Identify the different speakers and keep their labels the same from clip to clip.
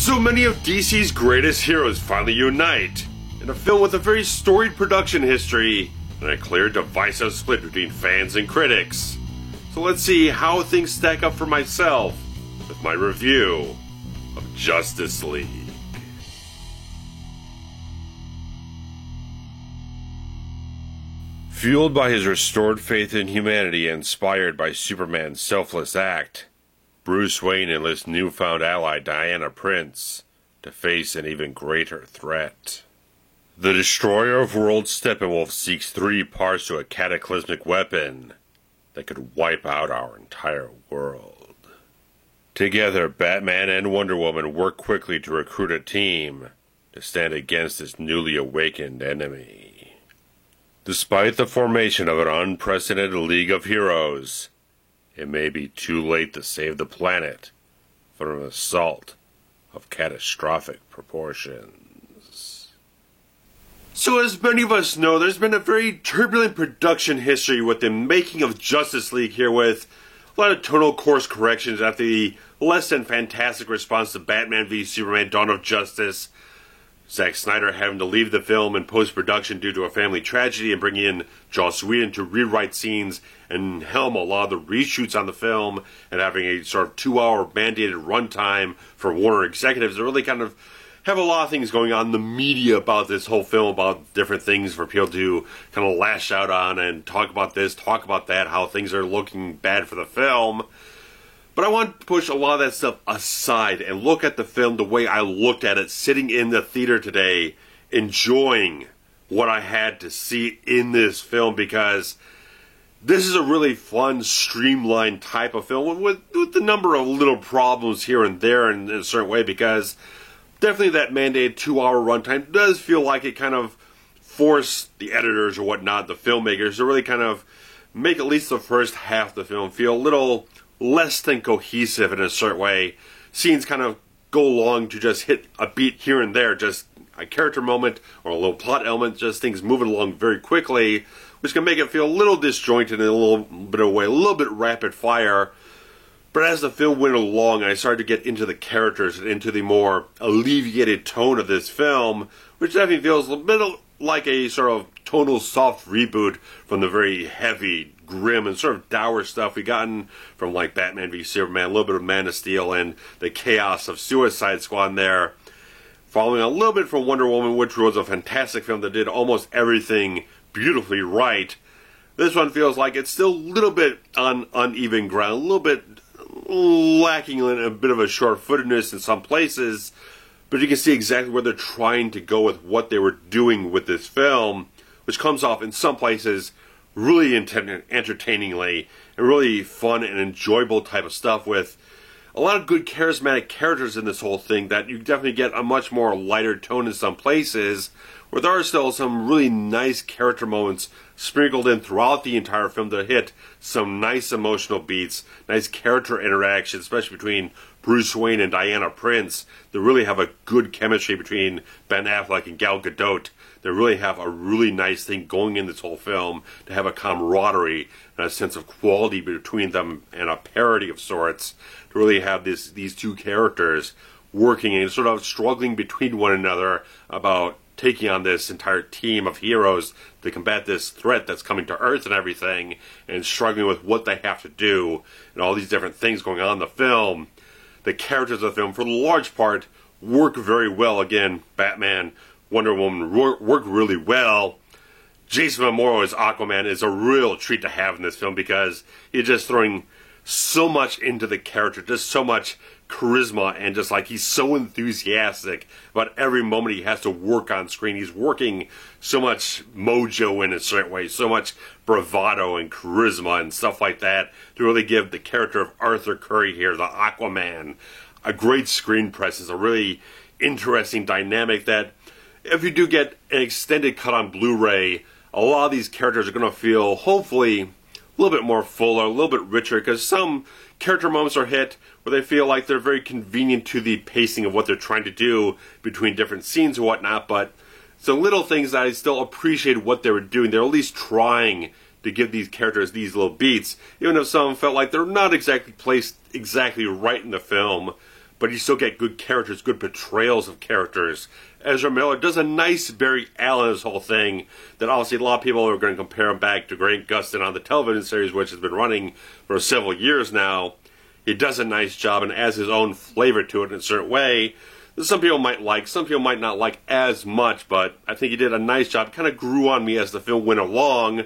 Speaker 1: So many of DC's greatest heroes finally unite in a film with a very storied production history and a clear divisive split between fans and critics. So let's see how things stack up for myself with my review of Justice League. Fueled by his restored faith in humanity and inspired by Superman's selfless act, Bruce Wayne enlists newfound ally Diana Prince to face an even greater threat. The Destroyer of Worlds Steppenwolf seeks 3 parts to a cataclysmic weapon that could wipe out our entire world. Together, Batman and Wonder Woman work quickly to recruit a team to stand against this newly awakened enemy. Despite the formation of an unprecedented League of Heroes, it may be too late to save the planet from an assault of catastrophic proportions. So as many of us know, there's been a very turbulent production history with the making of Justice League here, with a lot of tonal course corrections after the less than fantastic response to Batman v Superman Dawn of Justice. Zack Snyder having to leave the film in post-production due to a family tragedy and bring in Joss Whedon to rewrite scenes and helm a lot of the reshoots on the film, and having a sort of 2-hour mandated runtime for Warner executives that really kind of have a lot of things going on in the media about this whole film, about different things for people to kind of lash out on and talk about this, talk about that, how things are looking bad for the film. But I want to push a lot of that stuff aside and look at the film the way I looked at it sitting in the theater today, enjoying what I had to see in this film, because this is a really fun, streamlined type of film with the number of little problems here and there in a certain way, because definitely that mandated 2-hour runtime does feel like it kind of forced the editors or whatnot, the filmmakers, to really kind of make at least the first half of the film feel a little less than cohesive in a certain way. Scenes kind of go along to just hit a beat here and there, just a character moment or a little plot element, just things moving along very quickly, which can make it feel a little disjointed in a little bit of a way, a little bit rapid fire. But as the film went along, I started to get into the characters and into the more alleviated tone of this film, which definitely feels a bit like a sort of tonal soft reboot from the very heavy, grim, and sort of dour stuff we've gotten from like Batman v Superman, a little bit of Man of Steel, and the chaos of Suicide Squad there. Following a little bit from Wonder Woman, which was a fantastic film that did almost everything beautifully right. This one feels like it's still a little bit on uneven ground, a little bit lacking in a bit of a short-footedness in some places, but you can see exactly where they're trying to go with what they were doing with this film, which comes off in some places really entertainingly and really fun and enjoyable type of stuff, with a lot of good charismatic characters in this whole thing that you definitely get a much more lighter tone in some places, where there are still some really nice character moments sprinkled in throughout the entire film to hit some nice emotional beats, nice character interactions, especially between Bruce Wayne and Diana Prince. They really have a good chemistry between Ben Affleck and Gal Gadot. They really have a really nice thing going in this whole film, to have a camaraderie and a sense of quality between them and a parody of sorts, to really have these two characters working and sort of struggling between one another about taking on this entire team of heroes to combat this threat that's coming to Earth and everything, and struggling with what they have to do and all these different things going on in the film. The characters of the film, for the large part, work very well. Again, Batman, Wonder Woman work really well. Jason Momoa as Aquaman is a real treat to have in this film, because he's just throwing so much into the character, just so much charisma, and just like he's so enthusiastic about every moment he has to work on screen. He's working so much mojo in a certain way, so much bravado and charisma and stuff like that, to really give the character of Arthur Curry here, the Aquaman, a great screen presence, a really interesting dynamic that, if you do get an extended cut on Blu-ray, a lot of these characters are going to feel, hopefully, a little bit more fuller, a little bit richer, because some character moments are hit where they feel like they're very convenient to the pacing of what they're trying to do between different scenes and whatnot, but so little things that I still appreciate what they were doing. They're at least trying to give these characters these little beats, even if some felt like they're not exactly placed exactly right in the film. but you still get good characters, good portrayals of characters. Ezra Miller does a nice Barry Allen this whole thing, that obviously a lot of people are going to compare him back to Grant Gustin on the television series, which has been running for several years now. He does a nice job and adds his own flavor to it in a certain way that some people might like, some people might not like as much, but I think he did a nice job. It kind of grew on me as the film went along,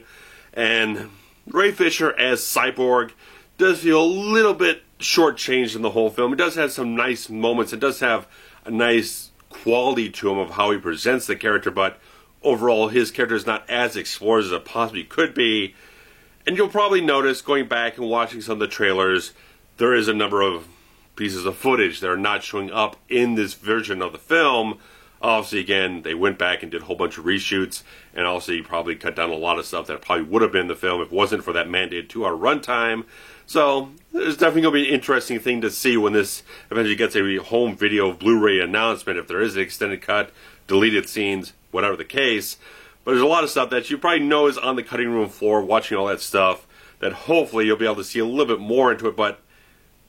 Speaker 1: and Ray Fisher as Cyborg does feel a little bit shortchanged in the whole film. It does have some nice moments. It does have a nice quality to him of how he presents the character, but overall his character is not as explored as it possibly could be. And you'll probably notice, going back and watching some of the trailers, there is a number of pieces of footage that are not showing up in this version of the film. Obviously, again, they went back and did a whole bunch of reshoots, and also you probably cut down a lot of stuff that probably would have been in the film if it wasn't for that mandated 2-hour runtime. So there's definitely going to be an interesting thing to see when this eventually gets a home video Blu-ray announcement, if there is an extended cut, deleted scenes, whatever the case. But there's a lot of stuff that you probably know is on the cutting room floor, watching all that stuff, that hopefully you'll be able to see a little bit more into it. But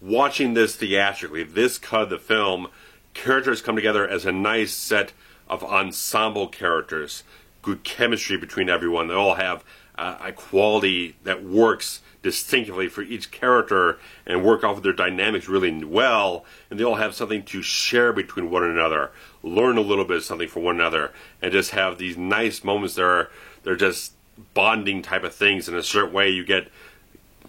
Speaker 1: watching this theatrically, this cut of the film, characters come together as a nice set of ensemble characters. Good chemistry between everyone. They all have a quality that works distinctively for each character and work off of their dynamics really well. And they all have something to share between one another, learn a little bit of something from one another, and just have these nice moments that are, they're just bonding type of things. In a certain way, you get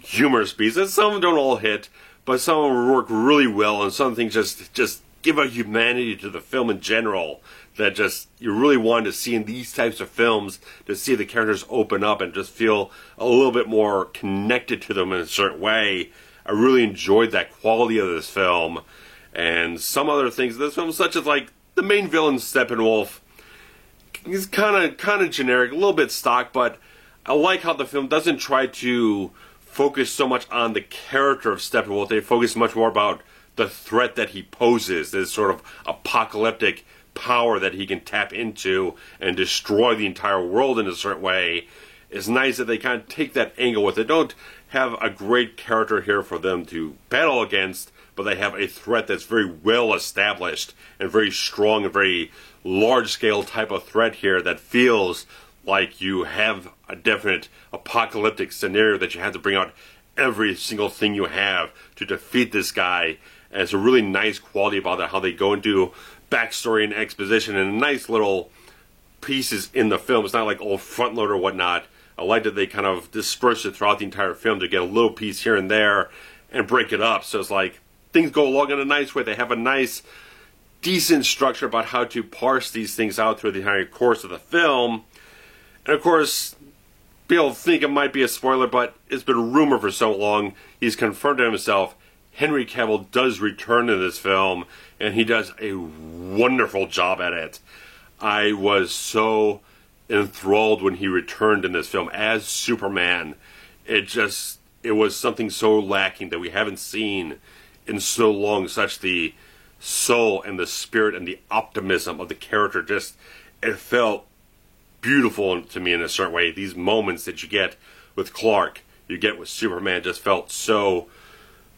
Speaker 1: humorous beats. And some of them don't all hit, but some of them work really well, and some things just give a humanity to the film in general that just you really want to see in these types of films, to see the characters open up and just feel a little bit more connected to them in a certain way. I really enjoyed that quality of this film. And some other things in this film, such as like the main villain Steppenwolf, is kind of generic, a little bit stock, but I like how the film doesn't try to focus so much on the character of Steppenwolf. They focus much more about the threat that he poses, this sort of apocalyptic power that he can tap into and destroy the entire world in a certain way. It's nice that they kind of take that angle with it. Don't have a great character here for them to battle against, but they have a threat that's very well established and very strong and very large-scale type of threat here that feels like you have a definite apocalyptic scenario that you have to bring out every single thing you have to defeat this guy. And it's a really nice quality about it, how they go into backstory and exposition and nice little pieces in the film. It's not like all front load or whatnot. I like that they kind of disperse it throughout the entire film to get a little piece here and there and break it up. So it's like things go along in a nice way. They have a nice, decent structure about how to parse these things out through the entire course of the film. And of course, people think it might be a spoiler, but it's been rumored for so long. He's confirmed to himself Henry Cavill does return in this film, and he does a wonderful job at it. I was so enthralled when he returned in this film as Superman. It was something so lacking that we haven't seen in so long, such the soul and the spirit and the optimism of the character. It felt beautiful to me in a certain way. These moments that you get with Clark, you get with Superman, just felt so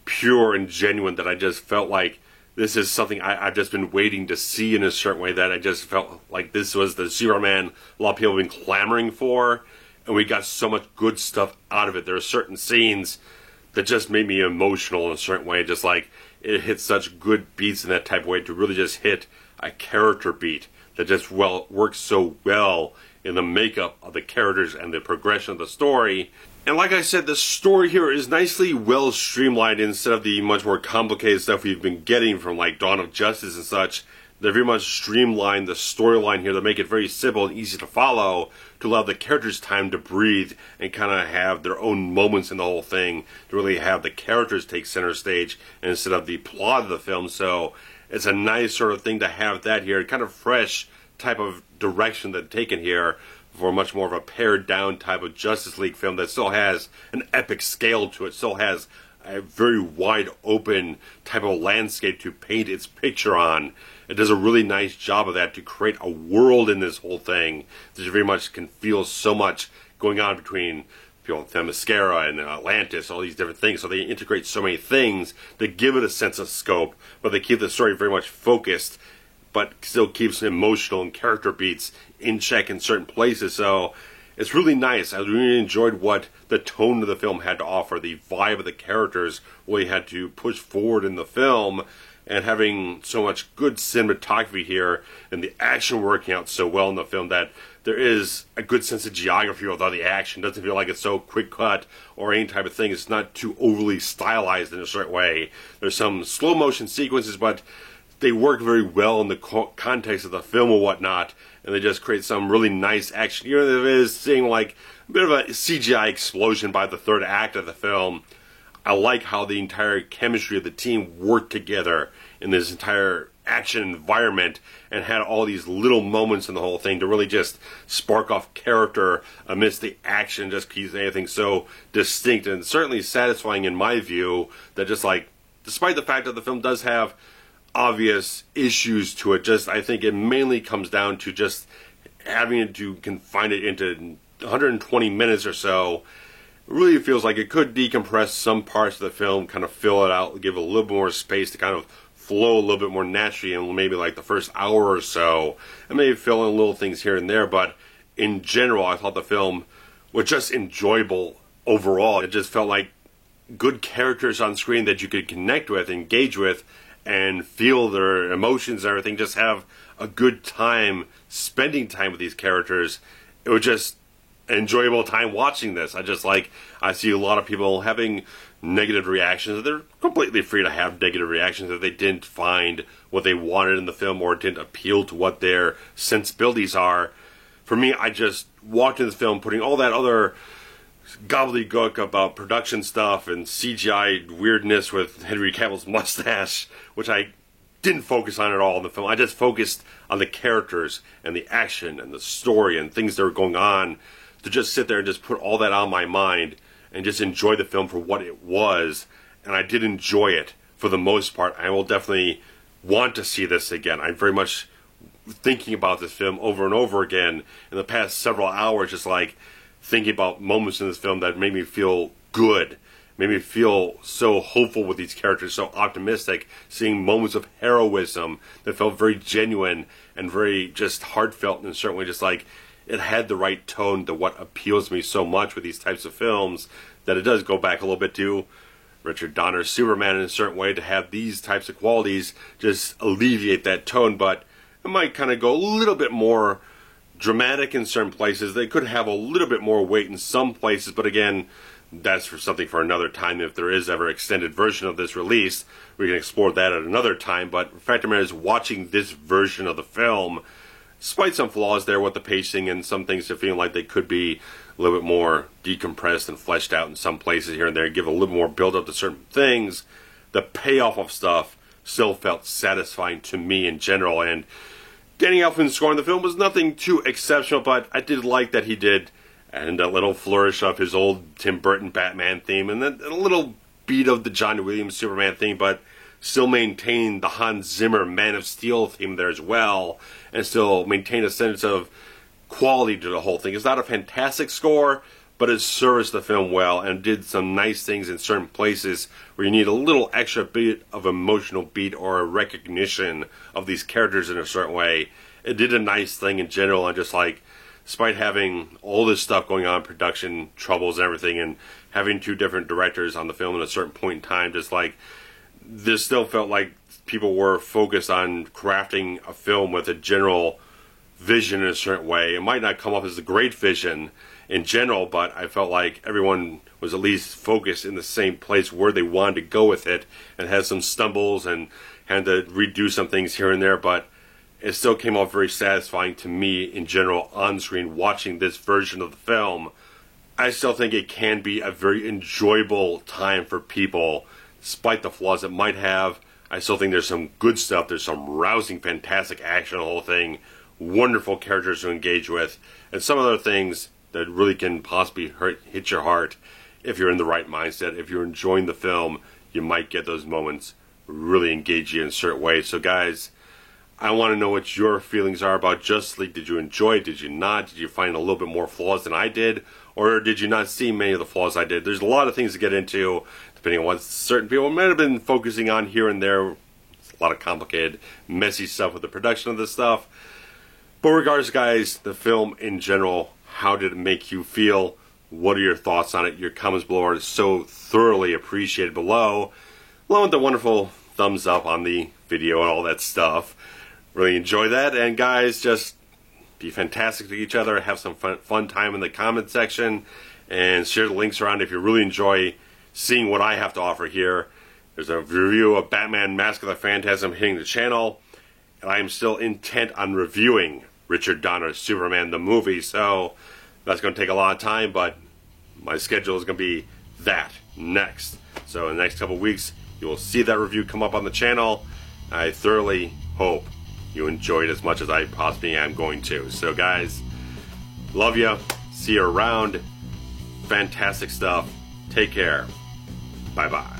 Speaker 1: pure and genuine that I just felt like this is something I've just been waiting to see in a certain way, that I just felt like this was the Superman a lot of people have been clamoring for, and we got so much good stuff out of it. There are certain scenes that just made me emotional in a certain way, just like it hit such good beats in that type of way to really just hit a character beat that just works so well in the makeup of the characters and the progression of the story. And like I said, the story here is nicely well streamlined instead of the much more complicated stuff we've been getting from like Dawn of Justice and such. They very much streamlined the storyline here to make it very simple and easy to follow, to allow the characters time to breathe and kind of have their own moments in the whole thing, to really have the characters take center stage instead of the plot of the film. So it's a nice sort of thing to have that here, kind of fresh type of direction that's taken here for much more of a pared down type of Justice League film that still has an epic scale to it, still has a very wide open type of landscape to paint its picture on. It does a really nice job of that, to create a world in this whole thing that you very much can feel so much going on between Themyscira and Atlantis, all these different things. So they integrate so many things to give it a sense of scope, but they keep the story very much focused, but still keeps emotional and character beats in check in certain places. So it's really nice. I really enjoyed what the tone of the film had to offer, the vibe of the characters really had to push forward in the film, and having so much good cinematography here and the action working out so well in the film that there is a good sense of geography with all the action. It doesn't feel like it's so quick cut or any type of thing. It's not too overly stylized in a certain way. There's some slow motion sequences, but they work very well in the context of the film or whatnot, and they just create some really nice action. You know, there is seeing like a bit of a CGI explosion by the third act of the film. I like how the entire chemistry of the team worked together in this entire action environment and had all these little moments in the whole thing to really just spark off character amidst the action, just keeps anything so distinct and certainly satisfying in my view. That just like, despite the fact that the film does have obvious issues to it, just I think it mainly comes down to just having to confine it into 120 minutes or so. It really feels like it could decompress some parts of the film, kind of fill it out, give it a little more space to kind of flow a little bit more naturally in maybe like the first hour or so, and maybe fill in little things here and there. But in general, I thought the film was just enjoyable overall. It just felt like good characters on screen that you could connect with, engage with, and feel their emotions and everything. Just have a good time spending time with these characters. It was just enjoyable time watching this. I see a lot of people having negative reactions. They're completely free to have negative reactions if they didn't find what they wanted in the film or didn't appeal to what their sensibilities are. For me, I just walked into the film putting all that other gobbledygook about production stuff and CGI weirdness with Henry Cavill's mustache, which I didn't focus on at all in the film. I just focused on the characters and the action and the story and things that were going on, to just sit there and just put all that on my mind and just enjoy the film for what it was. And I did enjoy it for the most part. I will definitely want to see this again. I'm very much thinking about this film over and over again in the past several hours, just like thinking about moments in this film that made me feel good, made me feel so hopeful with these characters, so optimistic, seeing moments of heroism that felt very genuine and very just heartfelt, and certainly just like it had the right tone to what appeals to me so much with these types of films, that it does go back a little bit to Richard Donner's Superman in a certain way, to have these types of qualities just alleviate that tone, but it might kind of go a little bit more dramatic in certain places. They could have a little bit more weight in some places, but again, that's for something for another time. If there is ever extended version of this release, we can explore that at another time. But the fact of the matter is, watching this version of the film, despite some flaws there with the pacing and some things that feel like they could be a little bit more decompressed and fleshed out in some places here and there, give a little more build up to certain things, the payoff of stuff still felt satisfying to me in general. And Danny Elfman's score in the film was nothing too exceptional, but I did like that he did, and a little flourish of his old Tim Burton Batman theme, and then a little beat of the John Williams Superman theme, but still maintain the Hans Zimmer Man of Steel theme there as well, and still maintain a sense of quality to the whole thing. It's not a fantastic score, but it serviced the film well and did some nice things in certain places where you need a little extra bit of emotional beat or a recognition of these characters in a certain way. It did a nice thing in general, and just like, despite having all this stuff going on, production troubles and everything, and having two different directors on the film at a certain point in time, just like, this still felt like people were focused on crafting a film with a general vision in a certain way. It might not come off as a great vision in general, but I felt like everyone was at least focused in the same place where they wanted to go with it, and had some stumbles and had to redo some things here and there, but it still came off very satisfying to me in general on screen watching this version of the film. I still think it can be a very enjoyable time for people, despite the flaws it might have. I still think there's some good stuff. There's some rousing, fantastic action, the whole thing, wonderful characters to engage with, and some other things that really can possibly hit your heart if you're in the right mindset. If you're enjoying the film, you might get those moments really engage you in certain ways. So guys, I want to know what your feelings are about Justice League. Did you enjoy it? Did you not? Did you find a little bit more flaws than I did? Or did you not see many of the flaws I did? There's a lot of things to get into, depending on what certain people might have been focusing on here and there. It's a lot of complicated, messy stuff with the production of this stuff. But regardless, guys, the film in general, how did it make you feel? What are your thoughts on it? Your comments below are so thoroughly appreciated below. Along with the wonderful thumbs up on the video and all that stuff. Really enjoy that. And guys, just be fantastic to each other. Have some fun time in the comment section. And share the links around if you really enjoy seeing what I have to offer here. There's a review of Batman Mask of the Phantasm hitting the channel. And I am still intent on reviewing Richard Donner's Superman the movie. So that's going to take a lot of time, but my schedule is going to be that next. So in the next couple of weeks, you will see that review come up on the channel. I thoroughly hope you enjoyed as much as I possibly am going to. So guys, love you. See you around. Fantastic stuff. Take care. Bye-bye.